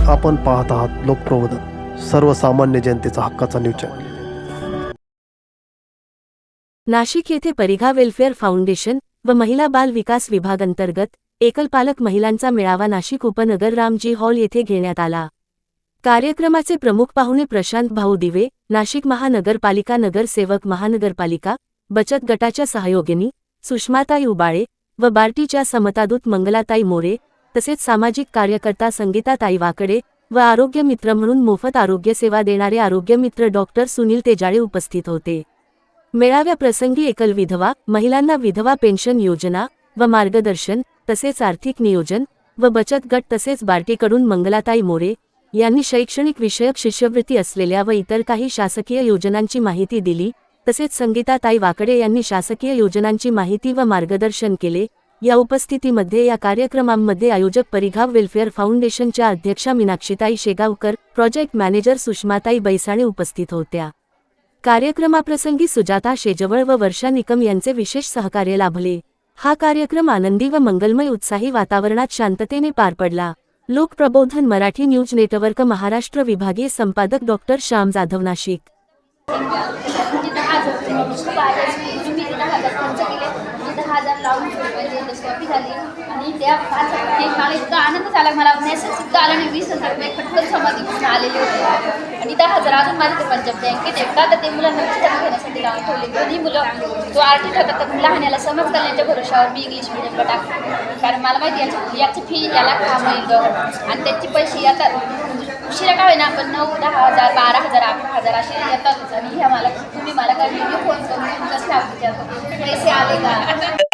आपण पाहत आहात लोकप्रबोधन, सर्वसामान्य जनतेचा हक्काचा न्यूज चॅनल। नाशिक येथे परिघा वेलफेअर फाउंडेशन व महिला बाल विकास विभाग अंतर्गत एकलपालक महिलांचा मेळावा नाशिक उपनगर रामजी हॉल येथे घेण्यात आला। कार्यक्रमाचे प्रमुख पाहुणे प्रशांत भाऊ दिवे, नाशिक महानगरपालिका नगरसेवक महानगरपालिका, बचत गटाच्या सहयोगिनी सुषमाताई उबाळे व बार्टीच्या समतादूत मंगलाताई मोरे, तसेच सामाजिक कार्यकर्ता संगीताताई वाकडे व आरोग्य मित्र म्हणून मोफत आरोग्य सेवा देणारे आरोग्य मित्र डॉक्टर सुनील तेजाळे उपस्थित होते। मेळाव्याप्रसंगी एकल विधवा महिलांना विधवा पेन्शन योजना व मार्गदर्शन तसेच आर्थिक नियोजन व बचत गट तसेच बार्टीकडून मंगलाताई मोरे यांनी शैक्षणिक विषयक शिष्यवृत्ती असलेल्या व इतर काही शासकीय योजनांची माहिती दिली। तसेच संगीताताई वाकडे यांनी शासकीय योजनांची माहिती व मार्गदर्शन केले। या उपस्थितीमध्ये या कार्यक्रमांमध्ये आयोजक परिघा वेलफेअर फाउंडेशनच्या अध्यक्षा मीनाक्षीताई शेगावकर, प्रोजेक्ट मॅनेजर सुषमाताई बैसाणे उपस्थित होत्या। कार्यक्रमाप्रसंगी सुजाता शेजवळ व वर्षा निकम यांचे विशेष सहकार्य लाभले। हा कार्यक्रम आनंदी व मंगलमय उत्साही वातावरणात शांततेने पार पडला। लोकप्रबोधन मराठी न्यूज नेटवर्क महाराष्ट्र विभागीय संपादक डॉक्टर श्याम जाधव, नाशिक। आणि त्या मला इतका आनंद झाला, मला मेसेज सुद्धा आला नाही। 20,000 रुपये पटकन समाधीपासून आलेले होते आणि 10,000 अजून माझ्याकडे पंजाब बँकेत एकदा तर ते मुलांना पुस्तकं घेण्यासाठी लावून ठेवले। दोन्ही मुलं तो आर्टिस्ट होता तर लहान्याला समज करण्याच्या भरोशावर मी इंग्लिश मिडियमला टाकले, कारण मला माहिती याची फी याला काम होईल दोघं आणि त्याची पैसे आता उशिरा का होईना आपण 9-10,000 12,000 11,000 असे येतात आणि ह्या मला तुम्ही मला काय व्हिडिओ फोन करून कसं पैसे आले का